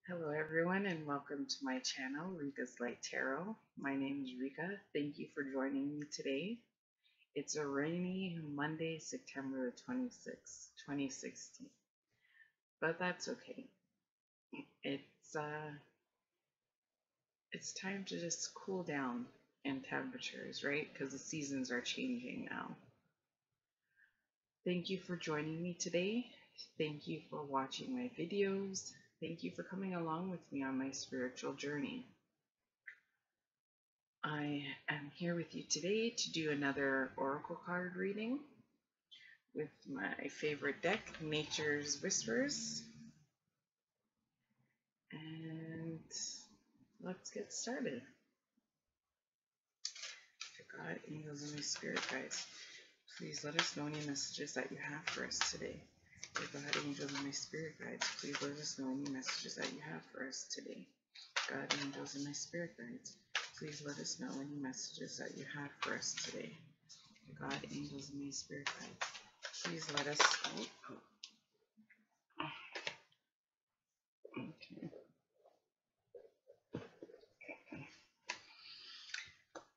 Hello everyone and welcome to my channel, Rika's Light Tarot. My name is Rika. Thank you for joining me today. It's a rainy Monday, September the 26th, 2016. But that's okay. It's uh it's time to just cool down in temperatures, right? Because the seasons are changing now. Thank you for joining me today. Thank you for watching my videos. Thank you for coming along with me on my spiritual journey. I am here with you today to do another oracle card reading with my favorite deck, Nature's Whispers. And let's get started. God, angels, and my spirit guides, please let us know any messages that you have for us today. God, angels, and my spirit guides, please let us know any messages that you have for us today. God, angels, and my spirit guides, please let us know any messages that you have for us today. God, angels, and my spirit guides, please let us. Okay.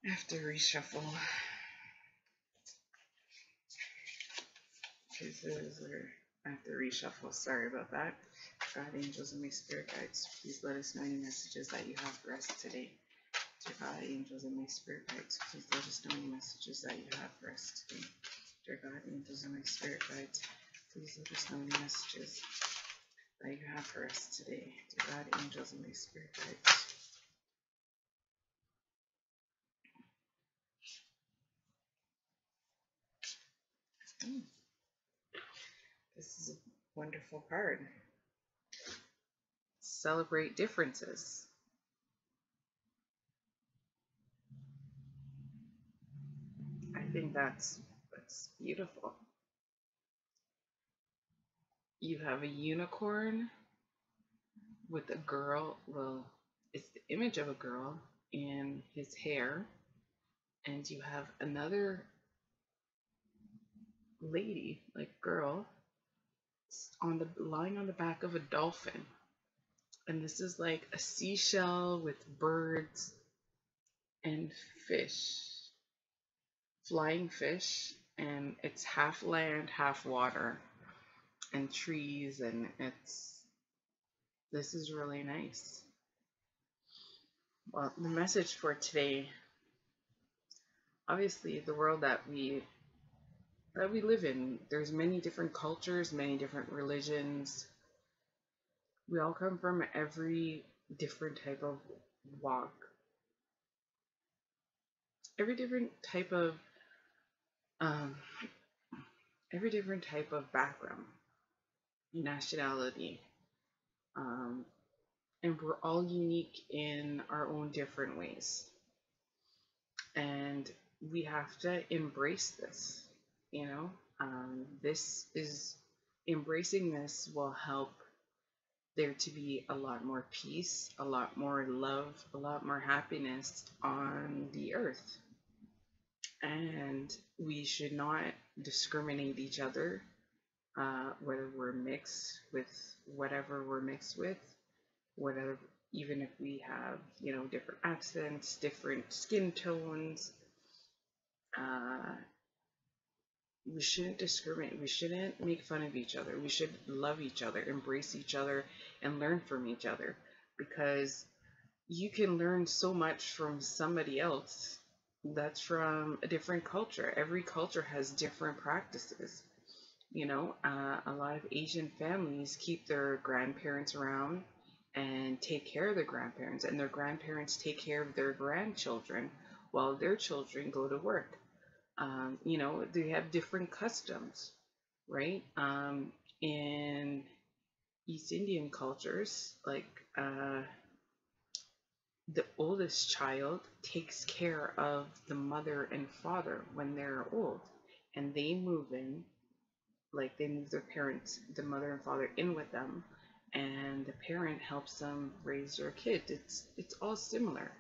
I have to reshuffle pieces, or I have to reshuffle. Sorry about that. God, angels, and my spirit guides, please let us know any messages that you have for us today. Dear God, angels, and my spirit guides, please let us know any messages that you have for us today. Dear God, angels, and my spirit guides, please let us know any messages that you have for us today. Dear God, angels, and my spirit guides. This is a wonderful card. Celebrate differences. I think that's beautiful. You have a unicorn with a girl. Well, it's the image of a girl in his hair, and you have another lady, like girl, lying on the back of a dolphin. And this is like a seashell with birds and fish, flying fish, and it's half land, half water, and trees, and this is really nice. Well, the message for today, obviously the world that we live in, there's many different cultures, many different religions. We all come from every different type of walk, every different type of um, every different type of background, nationality, um, and we're all unique in our own different ways. And we have to embrace this, this is embracing this will help there to be a lot more peace, a lot more love, a lot more happiness on the earth. And we should not discriminate each other, whether we're mixed with whatever we're mixed with, whatever, even if we have, different accents, different skin tones. We shouldn't discriminate. We shouldn't make fun of each other. We should love each other, embrace each other, and learn from each other, because you can learn so much from somebody else that's from a different culture. Every culture has different practices. A lot of Asian families keep their grandparents around and take care of their grandparents, and their grandparents take care of their grandchildren while their children go to work. They have different customs, right? In East Indian cultures, like the oldest child takes care of the mother and father when they're old, and they move in, like they move their parents, the mother and father, in with them, and the parent helps them raise their kids. It's all similar.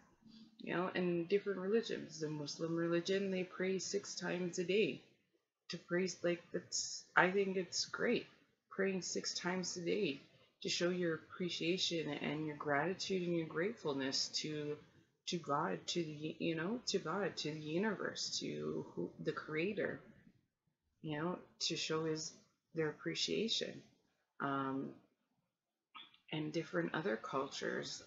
In different religions. The Muslim religion, they pray 6 times a day. To praise, like, I think it's great. Praying 6 times a day to show your appreciation and your gratitude and your gratefulness to God, to the to God, to the universe, to the Creator, to show his their appreciation. Um, and different other cultures,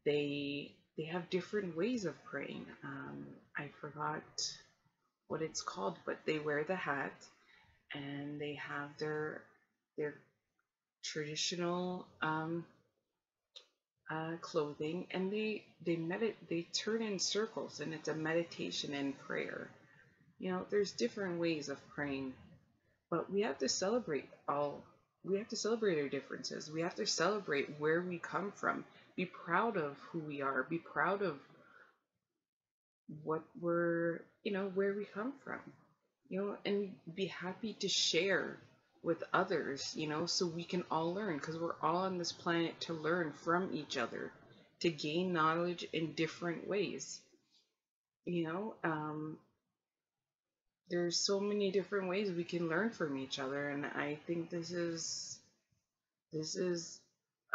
they have different ways of praying. I forgot what it's called, but they wear the hat and they have their traditional clothing, and they turn in circles, and it's a meditation and prayer. There's different ways of praying, but we have to celebrate our differences. We have to celebrate where we come from. Be proud of who we are. Be proud of what where we come from. And be happy to share with others, so we can all learn, because we're all on this planet to learn from each other, to gain knowledge in different ways. You know, there's so many different ways we can learn from each other, and I think this is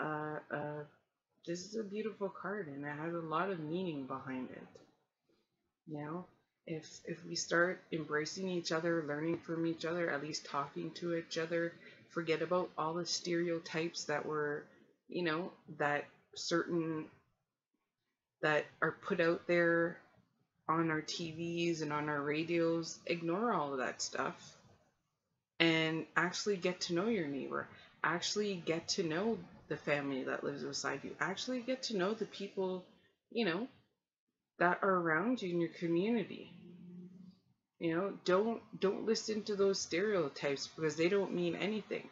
uh, uh, this is a beautiful card, and it has a lot of meaning behind it. You know, if we start embracing each other, learning from each other, at least talking to each other, forget about all the stereotypes that were, that certain that are put out there on our TVs and on our radios. Ignore all of that stuff and actually get to know your neighbor. Actually get to know the family that lives beside you. Actually get to know the people, that are around you in your community. Don't listen to those stereotypes, because they don't mean anything.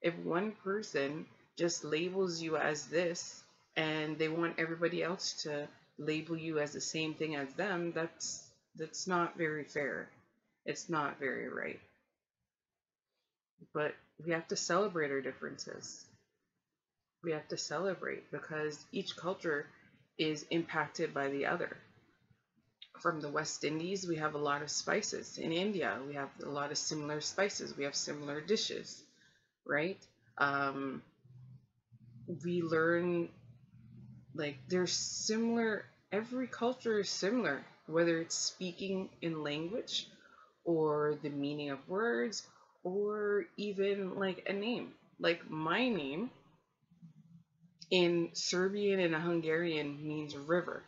If one person just labels you as this and they want everybody else to label you as the same thing as them, that's not very fair. It's not very right. But we have to celebrate our differences. We have to celebrate, because each culture is impacted by the other. From the West Indies, we have a lot of spices. In India, we have a lot of similar spices. We have similar dishes, right? We learn, like, there's similar, every culture is similar, whether it's speaking in language or the meaning of words, or even like a name. Like my name in Serbian and Hungarian means river.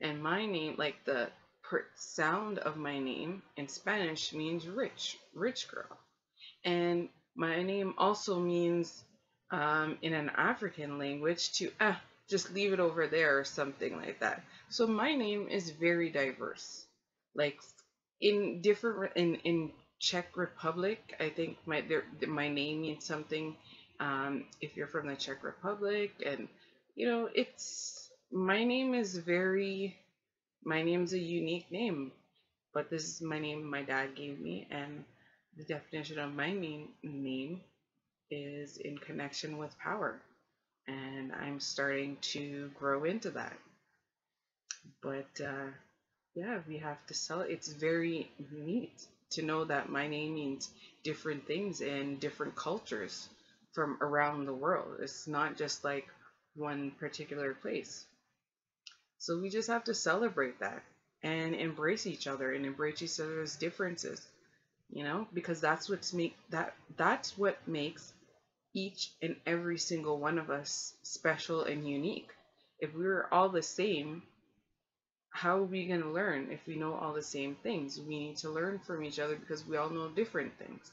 And my name, like the sound of my name in Spanish means rich girl. And my name also means, in an African language, to just leave it over there, or something like that. So my name is very diverse. Like in Czech Republic, I think my name means something. If you're from the Czech Republic, and it's my name is very my name's a unique name, but this is my name my dad gave me, and the definition of my name is in connection with power, and I'm starting to grow into that. But yeah, we have to sell it. It's very neat to know that my name means different things in different cultures from around the world. It's not just like one particular place. So we just have to celebrate that and embrace each other and embrace each other's differences, because that's what makes each and every single one of us special and unique. If we were all the same, how are we going to learn if we know all the same things? We need to learn from each other, because we all know different things.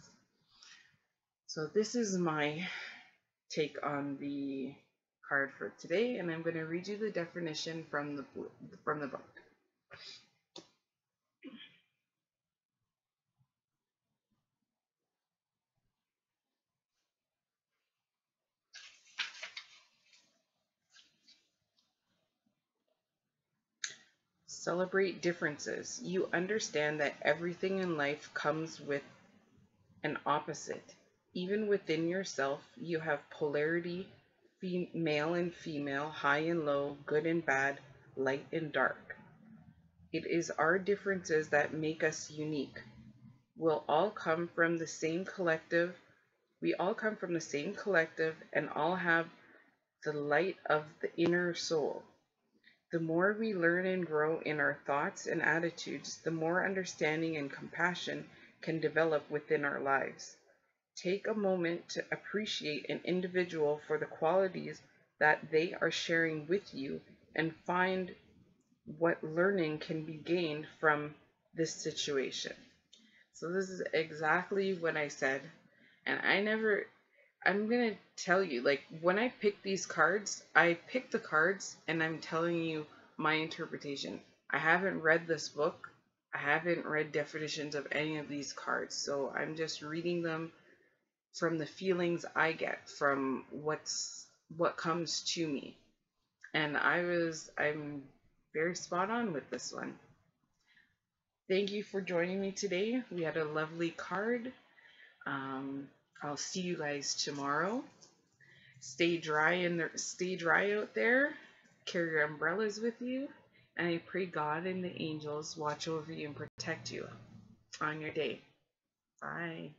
So this is my take on the card for today, and I'm going to read you the definition from the book. Celebrate differences. You understand that everything in life comes with an opposite. Even within yourself, you have polarity, male and female, high and low, good and bad, light and dark. It is our differences that make us unique. We'll all come from the same collective We all come from the same collective and all have the light of the inner soul. The more we learn and grow in our thoughts and attitudes, the more understanding and compassion can develop within our lives. Take a moment to appreciate an individual for the qualities that they are sharing with you and find what learning can be gained from this situation. So this is exactly what I said. And I'm going to tell you, like, when I pick these cards, I pick the cards and I'm telling you my interpretation. I haven't read this book. I haven't read definitions of any of these cards. So I'm just reading them from the feelings I get from what comes to me. And I'm very spot on with this one. Thank you for joining me today. We had a lovely card. I'll see you guys tomorrow. Stay dry out there. Carry your umbrellas with you. And I pray God and the angels watch over you and protect you on your day. Bye.